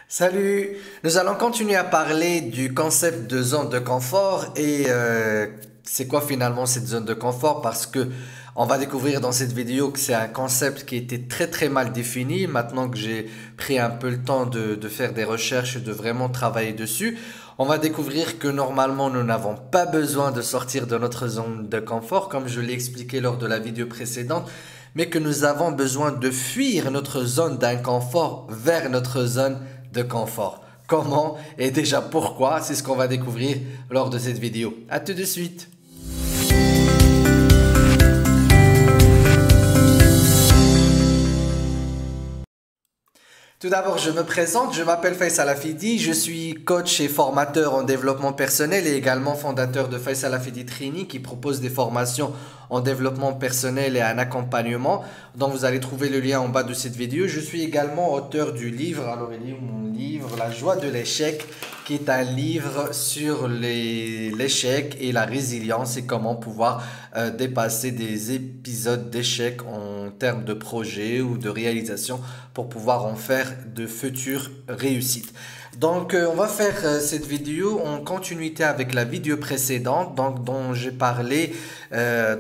Salut, nous allons continuer à parler du concept de zone de confort et c'est quoi finalement cette zone de confort parce que on va découvrir dans cette vidéo que c'est un concept qui était très mal défini. Maintenant que j'ai pris un peu le temps de faire des recherches et de vraiment travailler dessus, on va découvrir que normalement nous n'avons pas besoin de sortir de notre zone de confort comme je l'ai expliqué lors de la vidéo précédente, mais que nous avons besoin de fuir notre zone d'inconfort vers notre zone de confort. Comment et déjà pourquoi, c'est ce qu'on va découvrir lors de cette vidéo. À tout de suite. Tout d'abord, je me présente, je m'appelle Faisal Afidi, je suis coach et formateur en développement personnel et également fondateur de Faisal Afidi Training qui propose des formations en développement personnel et un accompagnement dont vous allez trouver le lien en bas de cette vidéo. Je suis également auteur du livre, alors il est où mon livre, La joie de l'échec, qui est un livre sur l'échec et la résilience et comment pouvoir dépasser des épisodes d'échec en termes de projet ou de réalisation pour pouvoir en faire de futures réussites. Donc, on va faire cette vidéo en continuité avec la vidéo précédente, donc, dans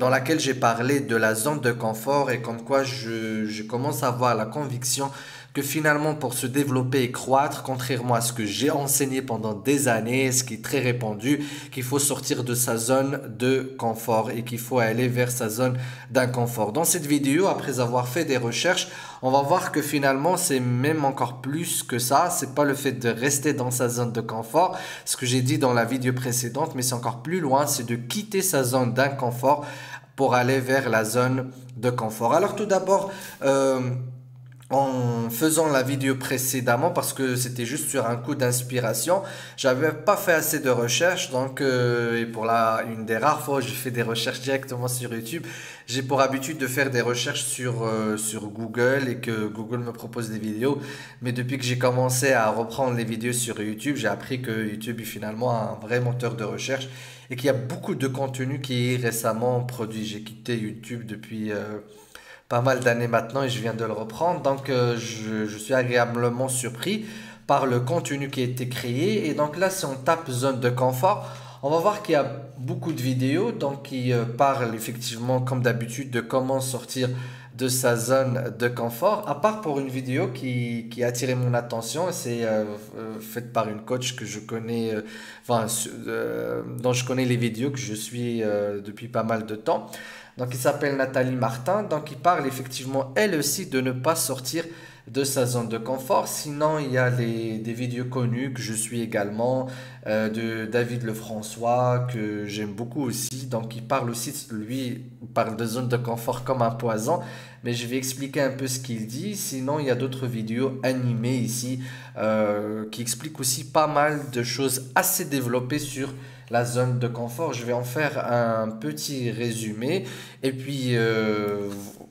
laquelle j'ai parlé de la zone de confort et comme quoi je commence à avoir la conviction que finalement pour se développer et croître, contrairement à ce que j'ai enseigné pendant des années, ce qui est très répandu, qu'il faut sortir de sa zone de confort et qu'il faut aller vers sa zone d'inconfort. Dans cette vidéo, après avoir fait des recherches, on va voir que finalement c'est même encore plus que ça. C'est pas le fait de rester dans sa zone de confort, ce que j'ai dit dans la vidéo précédente, mais c'est encore plus loin, c'est de quitter sa zone d'inconfort pour aller vers la zone de confort. Alors tout d'abord, en faisant la vidéo précédemment parce que c'était juste sur un coup d'inspiration. J'avais pas fait assez de recherches donc et pour une des rares fois où j'ai fait des recherches directement sur YouTube, j'ai pour habitude de faire des recherches sur Google et que Google me propose des vidéos. Mais depuis que j'ai commencé à reprendre les vidéos sur YouTube, j'ai appris que YouTube est finalement un vrai moteur de recherche et qu'il y a beaucoup de contenu qui est récemment produit. J'ai quitté YouTube depuis pas mal d'années maintenant et je viens de le reprendre. Donc, je suis agréablement surpris par le contenu qui a été créé. Et donc là, si on tape zone de confort, on va voir qu'il y a beaucoup de vidéos donc, qui parlent effectivement, comme d'habitude, de comment sortir de sa zone de confort. À part pour une vidéo qui a attiré mon attention, c'est faite par une coach que je connais, dont je connais les vidéos, que je suis depuis pas mal de temps. Donc, il s'appelle Nathalie Martin. Donc, il parle effectivement, elle aussi, de ne pas sortir de sa zone de confort. Sinon, il y a des vidéos connues que je suis également, de David Lefrançois, que j'aime beaucoup aussi. Donc, il parle aussi, lui, il parle de zone de confort comme un poison. Mais je vais expliquer un peu ce qu'il dit. Sinon, il y a d'autres vidéos animées ici qui expliquent aussi pas mal de choses assez développées sur la zone de confort. Je vais en faire un petit résumé et puis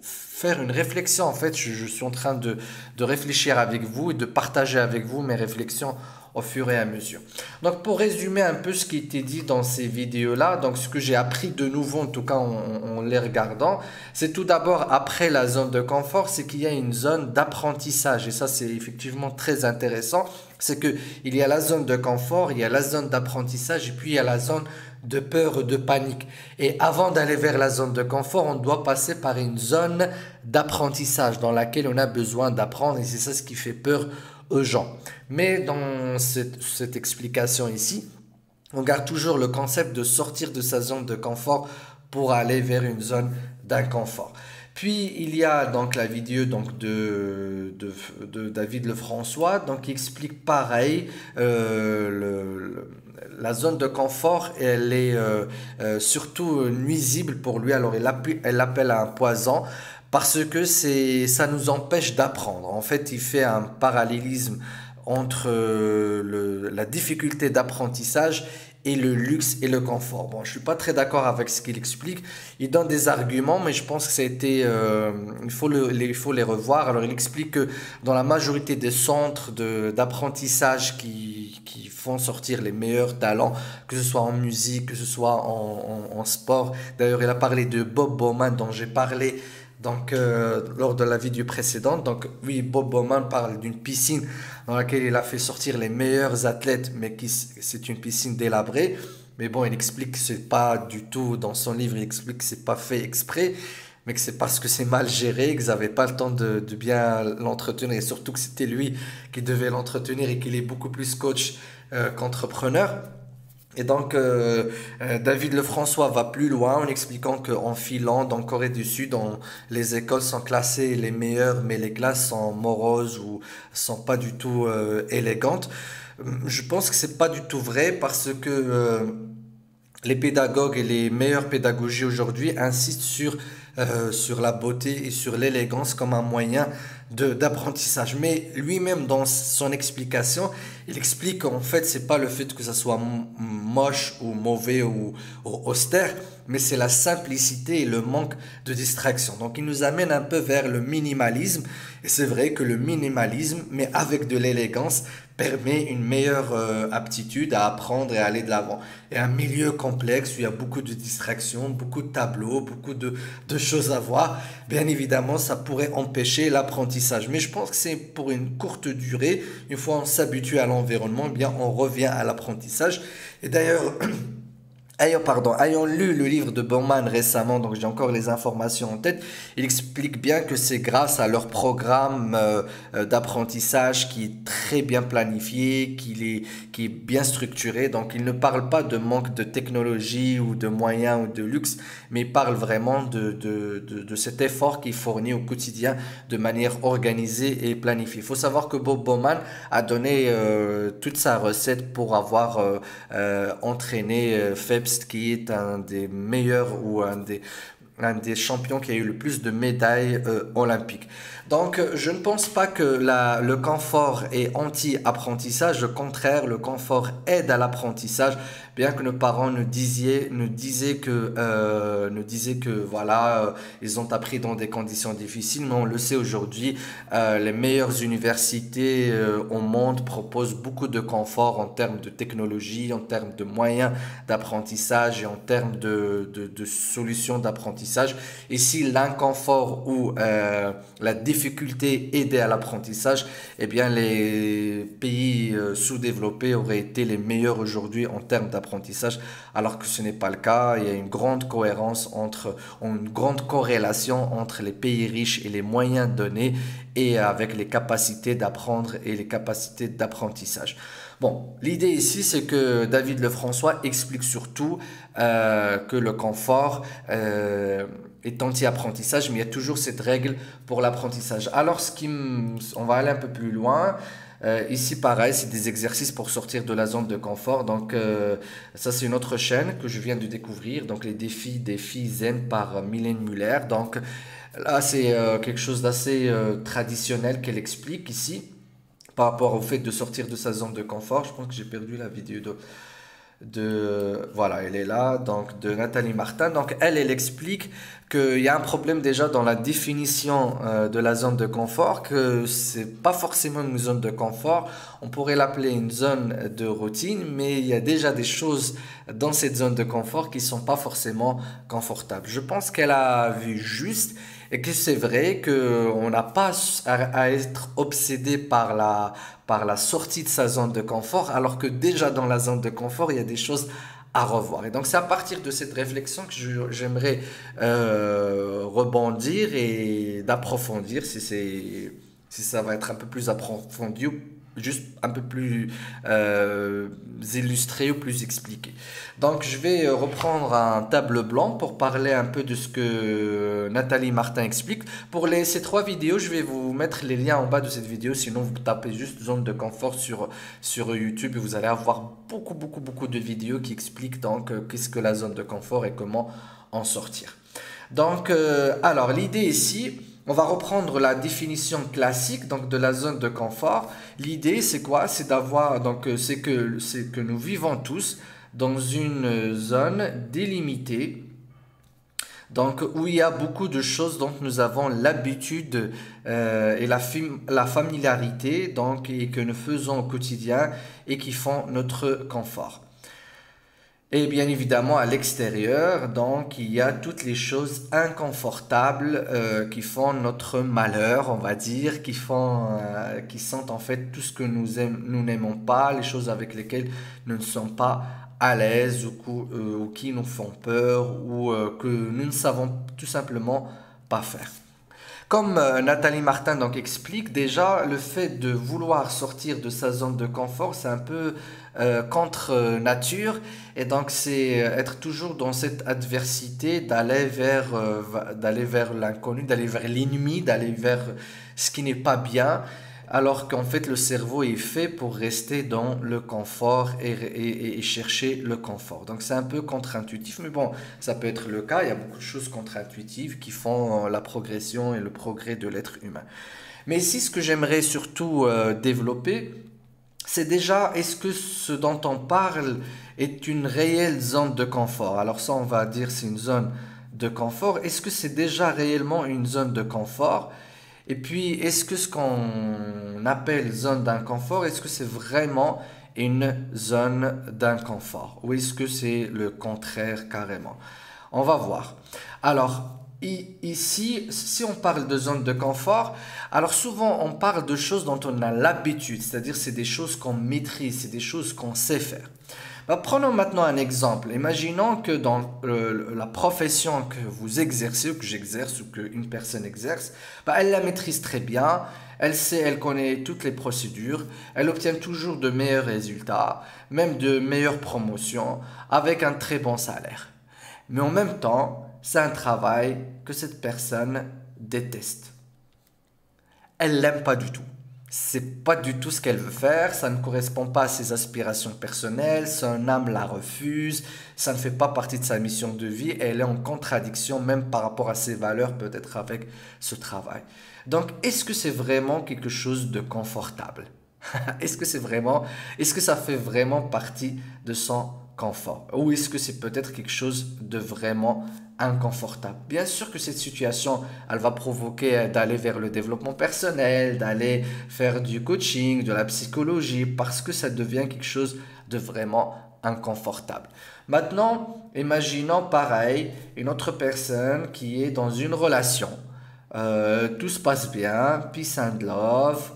faire une réflexion. En fait, je suis en train de réfléchir avec vous et de partager avec vous mes réflexions au fur et à mesure. Donc, pour résumer un peu ce qui était dit dans ces vidéos-là, donc ce que j'ai appris de nouveau, en tout cas en les regardant, c'est tout d'abord, après la zone de confort, c'est qu'il y a une zone d'apprentissage. Et ça, c'est effectivement très intéressant. C'est que il y a la zone de confort, il y a la zone d'apprentissage et puis il y a la zone de peur, de panique. Et avant d'aller vers la zone de confort, on doit passer par une zone d'apprentissage dans laquelle on a besoin d'apprendre et c'est ça ce qui fait peur aux gens. Mais dans cette explication ici, on garde toujours le concept de sortir de sa zone de confort pour aller vers une zone d'inconfort. Puis il y a donc la vidéo donc de David Lefrançois donc qui explique pareil la zone de confort elle est surtout nuisible pour lui alors elle l'appelle un poison parce que ça nous empêche d'apprendre. En fait, il fait un parallélisme entre la difficulté d'apprentissage et le luxe et le confort. Bon, je suis pas très d'accord avec ce qu'il explique. Il donne des arguments, mais je pense que il faut les revoir. Alors, il explique que dans la majorité des centres d'apprentissage qui font sortir les meilleurs talents, que ce soit en musique, que ce soit en sport. D'ailleurs, il a parlé de Bob Bowman, dont j'ai parlé Donc, lors de la vidéo précédente, donc oui, Bob Bowman parle d'une piscine dans laquelle il a fait sortir les meilleurs athlètes, mais qui c'est une piscine délabrée. Mais bon, il explique que c'est pas du tout dans son livre, il explique que c'est pas fait exprès, mais que c'est parce que c'est mal géré, qu'ils n'avaient pas le temps de bien l'entretenir, et surtout que c'était lui qui devait l'entretenir et qu'il est beaucoup plus coach qu'entrepreneur. Et donc, David Lefrançois va plus loin en expliquant qu'en Finlande, en Corée du Sud, les écoles sont classées les meilleures, mais les classes sont moroses ou sont pas du tout élégantes. Je pense que c'est pas du tout vrai parce que les pédagogues et les meilleures pédagogies aujourd'hui insistent sur la beauté et sur l'élégance comme un moyen d'apprentissage. Mais lui-même, dans son explication, il explique qu'en fait, c'est pas le fait que ça soit moche ou mauvais ou austère, mais c'est la simplicité et le manque de distraction. Donc, il nous amène un peu vers le minimalisme. Et c'est vrai que le minimalisme, mais avec de l'élégance, permet une meilleure aptitude à apprendre et à aller de l'avant. Et un milieu complexe où il y a beaucoup de distractions, beaucoup de tableaux, beaucoup de choses à voir, bien évidemment, ça pourrait empêcher l'apprentissage. Mais je pense que c'est pour une courte durée. Une fois on s'habitue à l'environnement, eh bien on revient à l'apprentissage. Et d'ailleurs, ayant lu le livre de Bowman récemment, donc j'ai encore les informations en tête, il explique bien que c'est grâce à leur programme d'apprentissage qui est très bien planifié, qui est bien structuré. Donc il ne parle pas de manque de technologie ou de moyens ou de luxe, mais il parle vraiment de cet effort qui est fourni au quotidien de manière organisée et planifiée. Il faut savoir que Bob Bowman a donné toute sa recette pour avoir entraîné Phelps, qui est un des meilleurs ou un des champions qui a eu le plus de médailles olympiques. Donc, je ne pense pas que le confort est anti-apprentissage. Au contraire, le confort aide à l'apprentissage. Bien que nos parents nous disaient que voilà, ils ont appris dans des conditions difficiles, mais on le sait aujourd'hui, les meilleures universités au monde proposent beaucoup de confort en termes de technologie, en termes de moyens d'apprentissage et en termes de solutions d'apprentissage. Et si l'inconfort ou la difficulté aidait à l'apprentissage, eh bien les pays sous-développés auraient été les meilleurs aujourd'hui en termes d'apprentissage, alors que ce n'est pas le cas. Il y a une grande une grande corrélation entre les pays riches et les moyens donnés et avec les capacités d'apprendre et les capacités d'apprentissage. Bon, l'idée ici, c'est que David Lefrançois explique surtout que le confort est anti-apprentissage, mais il y a toujours cette règle pour l'apprentissage. Alors, on va aller un peu plus loin. Ici, pareil, c'est des exercices pour sortir de la zone de confort. Donc, ça, c'est une autre chaîne que je viens de découvrir. Donc, les défis zen par Mylène Muller. Donc, là, c'est quelque chose d'assez traditionnel qu'elle explique ici par rapport au fait de sortir de sa zone de confort. Je pense que j'ai perdu la vidéo voilà, elle est là, donc de Nathalie Martin. Donc elle explique qu'il y a un problème déjà dans la définition de la zone de confort, que c'est pas forcément une zone de confort, on pourrait l'appeler une zone de routine, mais il y a déjà des choses dans cette zone de confort qui sont pas forcément confortables. Je pense qu'elle a vu juste et que c'est vrai qu'on n'a pas à être obsédé par la sortie de sa zone de confort, alors que déjà dans la zone de confort, il y a des choses à revoir. Et donc c'est à partir de cette réflexion que j'aimerais rebondir et d'approfondir si ça va être un peu plus approfondi ou juste un peu plus illustré ou plus expliqué. Donc je vais reprendre un tableau blanc pour parler un peu de ce que Nathalie Martin explique. Pour ces trois vidéos, je vais vous mettre les liens en bas de cette vidéo, sinon vous tapez juste zone de confort sur YouTube et vous allez avoir beaucoup de vidéos qui expliquent donc qu'est-ce que la zone de confort et comment en sortir. Donc alors l'idée ici, on va reprendre la définition classique donc de la zone de confort. L'idée c'est quoi? C'est d'avoir c'est que nous vivons tous dans une zone délimitée, donc où il y a beaucoup de choses dont nous avons l'habitude et la familiarité donc et que nous faisons au quotidien et qui font notre confort. Et bien évidemment, à l'extérieur, donc, il y a toutes les choses inconfortables qui font notre malheur, on va dire, qui sont en fait tout ce que nous n'aimons pas, les choses avec lesquelles nous ne sommes pas à l'aise ou qui nous font peur ou que nous ne savons tout simplement pas faire. Comme Nathalie Martin donc explique, déjà le fait de vouloir sortir de sa zone de confort, c'est un peu contre nature et donc c'est être toujours dans cette adversité d'aller vers l'inconnu, d'aller vers l'ennemi, d'aller vers ce qui n'est pas bien. Alors qu'en fait, le cerveau est fait pour rester dans le confort et chercher le confort. Donc, c'est un peu contre-intuitif, mais bon, ça peut être le cas. Il y a beaucoup de choses contre-intuitives qui font la progression et le progrès de l'être humain. Mais ici, ce que j'aimerais surtout développer, c'est déjà, est-ce que ce dont on parle est une réelle zone de confort? Alors ça, on va dire c'est une zone de confort. Est-ce que c'est déjà réellement une zone de confort? Et puis, est-ce que ce qu'on appelle zone d'inconfort, est-ce que c'est vraiment une zone d'inconfort? Ou est-ce que c'est le contraire carrément? On va voir. Alors, ici, si on parle de zone de confort, alors souvent on parle de choses dont on a l'habitude, c'est-à-dire c'est des choses qu'on maîtrise, c'est des choses qu'on sait faire. Bah, prenons maintenant un exemple. Imaginons que dans la profession que vous exercez, ou que j'exerce, ou qu'une personne exerce, bah, elle la maîtrise très bien, elle sait, elle connaît toutes les procédures, elle obtient toujours de meilleurs résultats, même de meilleures promotions, avec un très bon salaire. Mais en même temps, c'est un travail que cette personne déteste. Elle l'aime pas du tout. C'est pas du tout ce qu'elle veut faire, ça ne correspond pas à ses aspirations personnelles, son âme la refuse, ça ne fait pas partie de sa mission de vie et elle est en contradiction même par rapport à ses valeurs peut-être avec ce travail. Donc est-ce que c'est vraiment quelque chose de confortable? Est-ce que ça fait vraiment partie de son confort? Ou est-ce que c'est peut-être quelque chose de vraiment inconfortable? Bien sûr que cette situation, elle va provoquer d'aller vers le développement personnel, d'aller faire du coaching, de la psychologie, parce que ça devient quelque chose de vraiment inconfortable. Maintenant, imaginons pareil, une autre personne qui est dans une relation. Tout se passe bien, peace and love,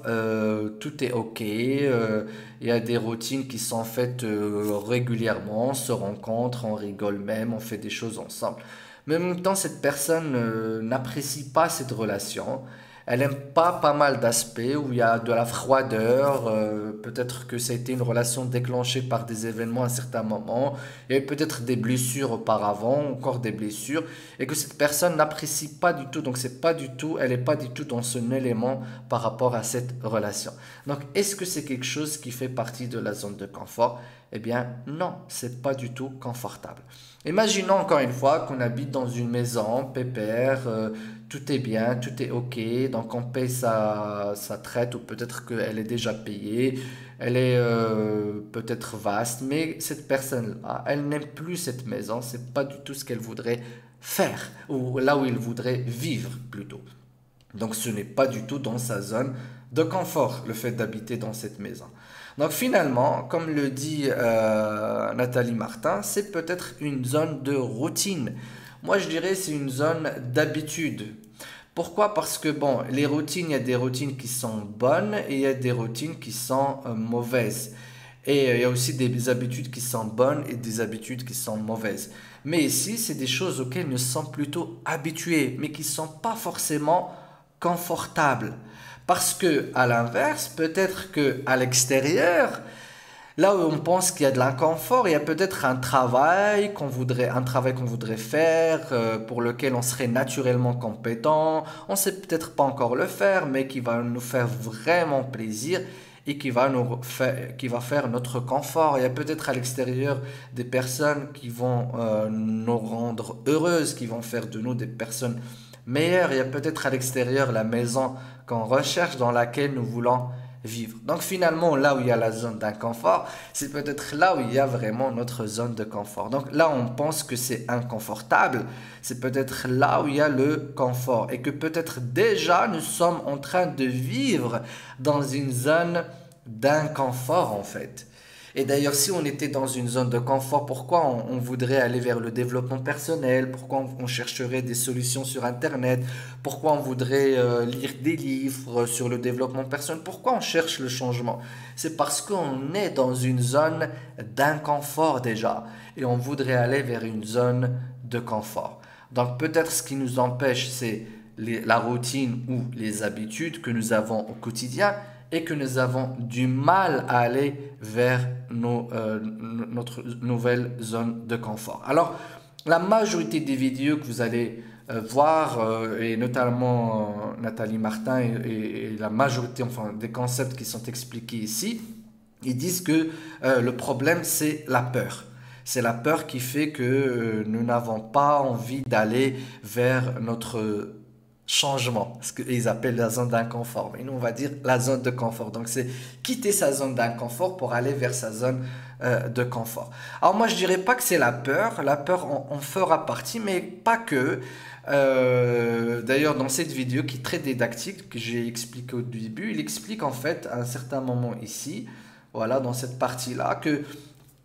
tout est ok, il y a des routines qui sont faites régulièrement, on se rencontre, on rigole même, on fait des choses ensemble. Mais en même temps, cette personne n'apprécie pas cette relation. Elle n'aime pas mal d'aspects où il y a de la froideur. Peut-être que ça a été une relation déclenchée par des événements à un certain moment. Il y a eu peut-être des blessures auparavant, encore des blessures, et que cette personne n'apprécie pas du tout. Donc c'est pas du tout, elle n'est pas du tout dans son élément par rapport à cette relation. Donc est-ce que c'est quelque chose qui fait partie de la zone de confort? Eh bien non, c'est pas du tout confortable. Imaginons encore une fois qu'on habite dans une maison pépère, tout est bien, tout est ok, donc on paye sa traite ou peut-être qu'elle est déjà payée, elle est peut-être vaste, mais cette personne-là, elle n'aime plus cette maison, c'est pas du tout ce qu'elle voudrait faire ou là où il voudrait vivre plutôt. Donc ce n'est pas du tout dans sa zone de confort, le fait d'habiter dans cette maison. Donc finalement, comme le dit Nathalie Martin, c'est peut-être une zone de routine. Moi je dirais c'est une zone d'habitude. Pourquoi? Parce que bon, les routines, il y a des routines qui sont bonnes et il y a des routines qui sont mauvaises. Et il y a aussi des habitudes qui sont bonnes et des habitudes qui sont mauvaises. Mais ici, c'est des choses auxquelles nous sommes plutôt habitués, mais qui ne sont pas forcément confortables. Parce que, à l'inverse, peut-être que à l'extérieur, là où on pense qu'il y a de l'inconfort, il y a peut-être un travail qu'on voudrait faire, pour lequel on serait naturellement compétent. On ne sait peut-être pas encore le faire, mais qui va nous faire vraiment plaisir et qui va faire notre confort. Il y a peut-être à l'extérieur des personnes qui vont nous rendre heureuses, qui vont faire de nous des personnes meilleures. Il y a peut-être à l'extérieur la maison qu'on recherche, dans laquelle nous voulons vivre. Donc finalement, là où il y a la zone d'inconfort, c'est peut-être là où il y a vraiment notre zone de confort. Donc là, on pense que c'est inconfortable, c'est peut-être là où il y a le confort et que peut-être déjà nous sommes en train de vivre dans une zone d'inconfort en fait. Et d'ailleurs, si on était dans une zone de confort, pourquoi on voudrait aller vers le développement personnel? Pourquoi on chercherait des solutions sur Internet? Pourquoi on voudrait lire des livres sur le développement personnel? Pourquoi on cherche le changement? C'est parce qu'on est dans une zone d'inconfort déjà et on voudrait aller vers une zone de confort. Donc peut-être ce qui nous empêche, c'est la routine ou les habitudes que nous avons au quotidien et que nous avons du mal à aller vers notre nouvelle zone de confort. Alors, la majorité des vidéos que vous allez voir, et notamment Nathalie Martin et la majorité enfin, des concepts qui sont expliqués ici, ils disent que le problème, c'est la peur. C'est la peur qui fait que nous n'avons pas envie d'aller vers notre changement, ce qu'ils appellent la zone d'inconfort. Mais nous, on va dire la zone de confort. Donc, c'est quitter sa zone d'inconfort pour aller vers sa zone de confort. Alors, moi, je dirais pas que c'est la peur. La peur en fera partie, mais pas que. D'ailleurs, dans cette vidéo qui est très didactique, que j'ai expliqué au début, il explique en fait à un certain moment ici, voilà, dans cette partie-là, que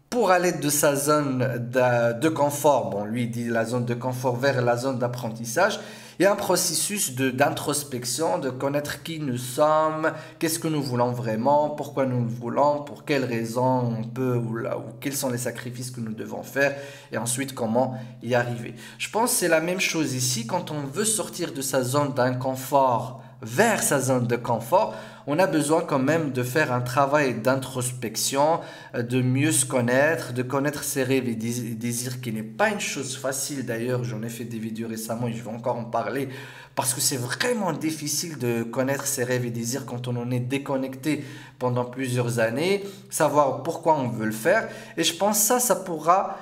pour aller de sa zone de confort, bon, lui il dit la zone de confort vers la zone d'apprentissage, il y a un processus d'introspection, de connaître qui nous sommes, qu'est-ce que nous voulons vraiment, pourquoi nous le voulons, pour quelles raisons on peut ou quels sont les sacrifices que nous devons faire et ensuite comment y arriver. Je pense que c'est la même chose ici quand on veut sortir de sa zone d'inconfort vers sa zone de confort, on a besoin quand même de faire un travail d'introspection, de mieux se connaître, de connaître ses rêves et désirs, qui n'est pas une chose facile. D'ailleurs, j'en ai fait des vidéos récemment et je vais encore en parler parce que c'est vraiment difficile de connaître ses rêves et désirs quand on en est déconnecté pendant plusieurs années, savoir pourquoi on veut le faire. Et je pense que ça pourra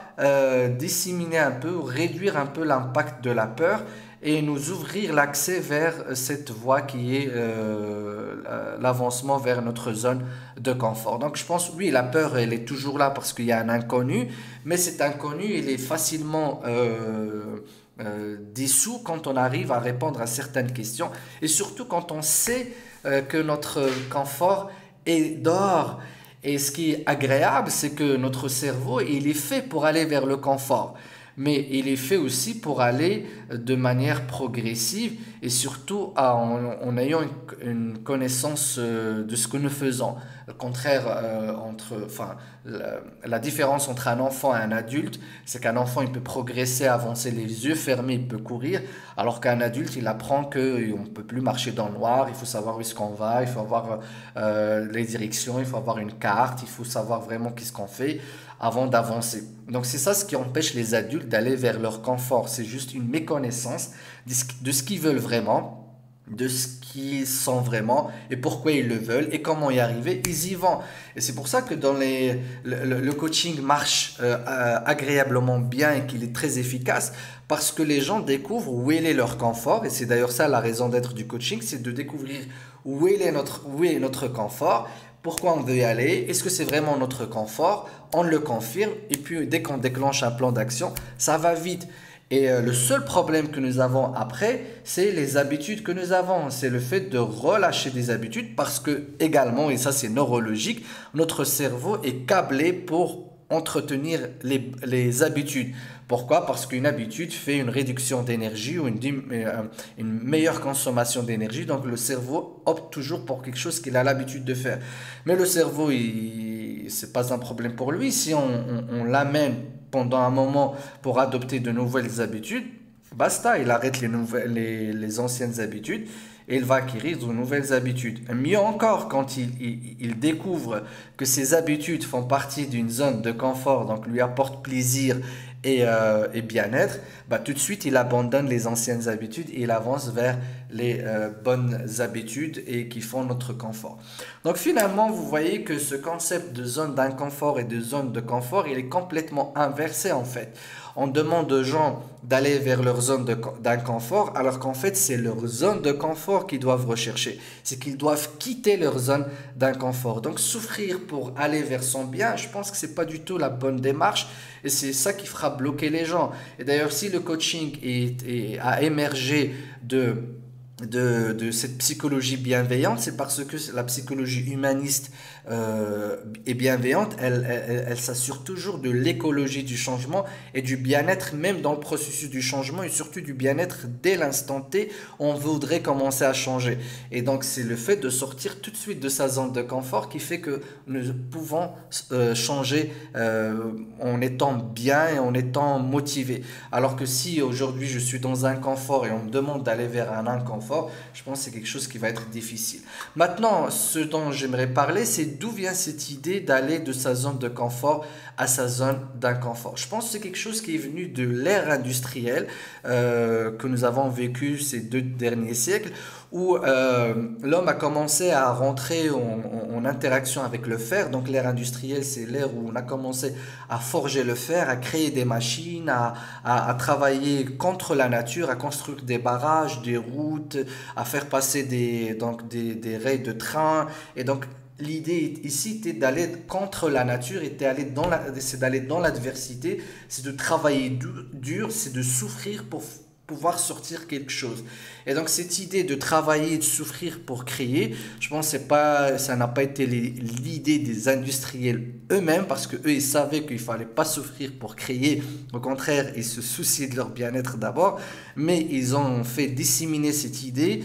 disséminer un peu, ou réduire un peu l'impact de la peur et nous ouvrir l'accès vers cette voie qui est l'avancement vers notre zone de confort. Donc je pense, oui, la peur, elle est toujours là parce qu'il y a un inconnu, mais cet inconnu, il est facilement dissous quand on arrive à répondre à certaines questions et surtout quand on sait que notre confort est dehors. Et ce qui est agréable, c'est que notre cerveau, il est fait pour aller vers le confort, mais il est fait aussi pour aller de manière progressive et surtout en ayant une connaissance de ce que nous faisons. Le contraire, la différence entre un enfant et un adulte, c'est qu'un enfant, il peut progresser, avancer les yeux fermés, il peut courir, alors qu'un adulte, il apprend qu'on ne peut plus marcher dans le noir, il faut savoir où est-ce qu'on va, il faut avoir les directions, il faut avoir une carte, il faut savoir vraiment qu'est-ce qu'on fait avant d'avancer. Donc c'est ça ce qui empêche les adultes d'aller vers leur confort. C'est juste une méconnaissance de ce qu'ils veulent vraiment, de ce qu'ils sont vraiment et pourquoi ils le veulent et comment y arriver. Ils y vont. Et c'est pour ça que dans le coaching marche agréablement bien et qu'il est très efficace parce que les gens découvrent où est leur confort. Et c'est d'ailleurs ça la raison d'être du coaching, c'est de découvrir où est notre confort. Pourquoi on veut y aller? Est-ce que c'est vraiment notre confort? On le confirme et puis dès qu'on déclenche un plan d'action, ça va vite. Et le seul problème que nous avons après, c'est les habitudes que nous avons. C'est le fait de relâcher des habitudes parce que également, et ça c'est neurologique, notre cerveau est câblé pour entretenir les habitudes. Pourquoi? Parce qu'une habitude fait une réduction d'énergie ou une meilleure consommation d'énergie. Donc le cerveau opte toujours pour quelque chose qu'il a l'habitude de faire. Mais le cerveau, c'est pas un problème pour lui. Si on l'amène pendant un moment pour adopter de nouvelles habitudes, basta, il arrête les anciennes habitudes et il va acquérir de nouvelles habitudes. Mieux encore, quand il découvre que ces habitudes font partie d'une zone de confort, donc lui apportent plaisir et bien-être, bah, tout de suite il abandonne les anciennes habitudes et il avance vers les bonnes habitudes et qui font notre confort. Donc finalement, vous voyez que ce concept de zone d'inconfort et de zone de confort, il est complètement inversé en fait. On demande aux gens d'aller vers leur zone d'inconfort alors qu'en fait c'est leur zone de confort qu'ils doivent rechercher. C'est qu'ils doivent quitter leur zone d'inconfort. Donc souffrir pour aller vers son bien, je pense que c'est pas du tout la bonne démarche et c'est ça qui fera bloquer les gens. Et d'ailleurs si le coaching a émergé de cette psychologie bienveillante, c'est parce que la psychologie humaniste est bienveillante, elle s'assure toujours de l'écologie du changement et du bien-être même dans le processus du changement et surtout du bien-être dès l'instant T, on voudrait commencer à changer. Et donc c'est le fait de sortir tout de suite de sa zone de confort qui fait que nous pouvons changer en étant bien et en étant motivé. Alors que si aujourd'hui je suis dans un confort et on me demande d'aller vers un inconfort, je pense que c'est quelque chose qui va être difficile. Maintenant, ce dont j'aimerais parler, c'est d'où vient cette idée d'aller de sa zone de confort à sa zone d'inconfort. Je pense que c'est quelque chose qui est venu de l'ère industrielle que nous avons vécu ces 2 derniers siècles, où l'homme a commencé à rentrer en interaction avec le fer. Donc l'ère industrielle, c'est l'ère où on a commencé à forger le fer, à créer des machines, à travailler contre la nature, à construire des barrages, des routes, à faire passer des rails de train. Et donc l'idée ici était d'aller contre la nature, c'est d'aller dans l'adversité, c'est de travailler dur, c'est de souffrir pour pouvoir sortir quelque chose. Et donc cette idée de travailler et de souffrir pour créer, je pense que c'est pas, ça n'a pas été l'idée des industriels eux-mêmes, parce que eux ils savaient qu'il fallait pas souffrir pour créer. Au contraire, ils se souciaient de leur bien-être d'abord, mais ils ont fait disséminer cette idée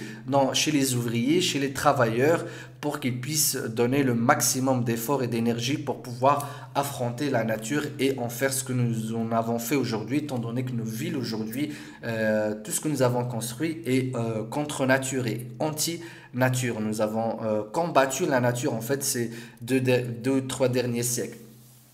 chez les ouvriers, chez les travailleurs, pour qu'ils puissent donner le maximum d'efforts et d'énergie pour pouvoir affronter la nature et en faire ce que nous en avons fait aujourd'hui, étant donné que nos villes aujourd'hui, tout ce que nous avons construit est contre nature et anti-nature. Nous avons combattu la nature en fait ces 2 ou 3 derniers siècles.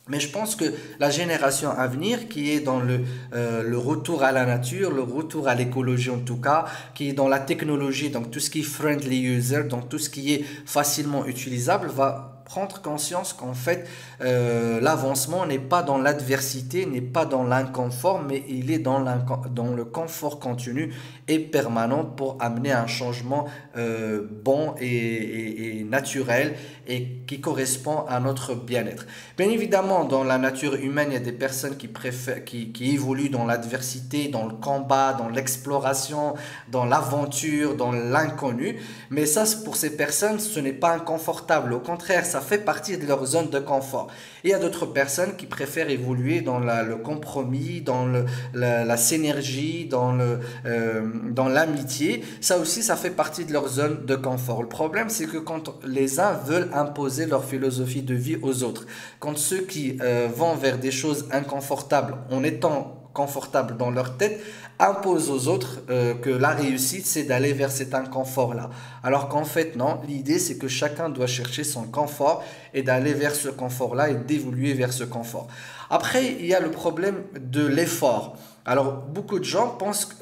Mais je pense que la génération à venir, qui est dans le retour à la nature, le retour à l'écologie en tout cas, qui est dans la technologie, donc tout ce qui est friendly user, donc tout ce qui est facilement utilisable, va prendre conscience qu'en fait l'avancement n'est pas dans l'adversité, n'est pas dans l'inconfort, mais il est dans le confort continu et permanent pour amener un changement bon et naturel et qui correspond à notre bien-être. Bien évidemment, dans la nature humaine, il y a des personnes qui évoluent dans l'adversité, dans le combat, dans l'exploration, dans l'aventure, dans l'inconnu. Mais ça, pour ces personnes, ce n'est pas inconfortable. Au contraire, ça fait partie de leur zone de confort. Et il y a d'autres personnes qui préfèrent évoluer dans le compromis, dans la synergie, dans l'amitié. Ça aussi, ça fait partie de leur zone de confort. Le problème, c'est que quand les uns veulent imposer leur philosophie de vie aux autres, quand ceux qui vont vers des choses inconfortables en étant confortables dans leur tête, imposent aux autres que la réussite c'est d'aller vers cet inconfort-là. Alors qu'en fait non, l'idée c'est que chacun doit chercher son confort et d'aller vers ce confort-là et d'évoluer vers ce confort. Après, il y a le problème de l'effort. Alors beaucoup de gens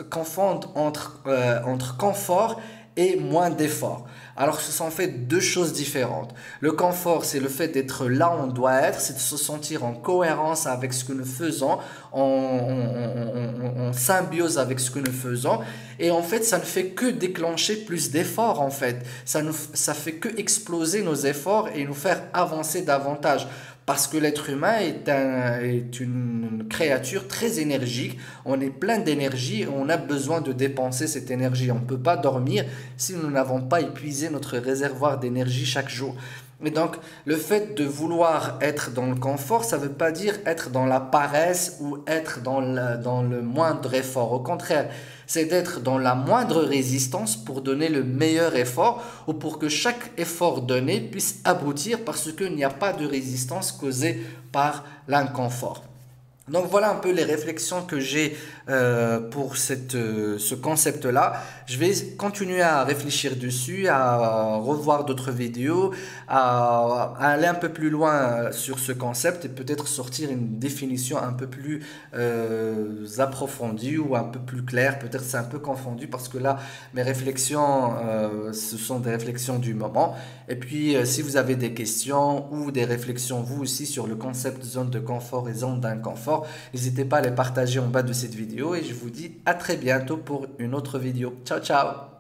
confondent entre confort et moins d'effort. Alors ce sont en fait 2 choses différentes. Le confort, c'est le fait d'être là où on doit être, c'est de se sentir en cohérence avec ce que nous faisons, en symbiose avec ce que nous faisons. Et en fait, ça ne fait que déclencher plus d'efforts en fait. Ça fait que exploser nos efforts et nous faire avancer davantage. Parce que l'être humain est une créature très énergique, on est plein d'énergie, on a besoin de dépenser cette énergie. On ne peut pas dormir si nous n'avons pas épuisé notre réservoir d'énergie chaque jour. Et donc, le fait de vouloir être dans le confort, ça ne veut pas dire être dans la paresse ou être dans le moindre effort. Au contraire, c'est d'être dans la moindre résistance pour donner le meilleur effort ou pour que chaque effort donné puisse aboutir parce qu'il n'y a pas de résistance causée par l'inconfort. Donc voilà un peu les réflexions que j'ai pour ce concept-là. Je vais continuer à réfléchir dessus, à revoir d'autres vidéos, à aller un peu plus loin sur ce concept et peut-être sortir une définition un peu plus approfondie ou un peu plus claire. Peut-être c'est un peu confondu parce que là, mes réflexions, ce sont des réflexions du moment. Et puis, si vous avez des questions ou des réflexions, vous aussi, sur le concept de zone de confort et zone d'inconfort, n'hésitez pas à les partager en bas de cette vidéo et je vous dis à très bientôt pour une autre vidéo. Ciao, ciao!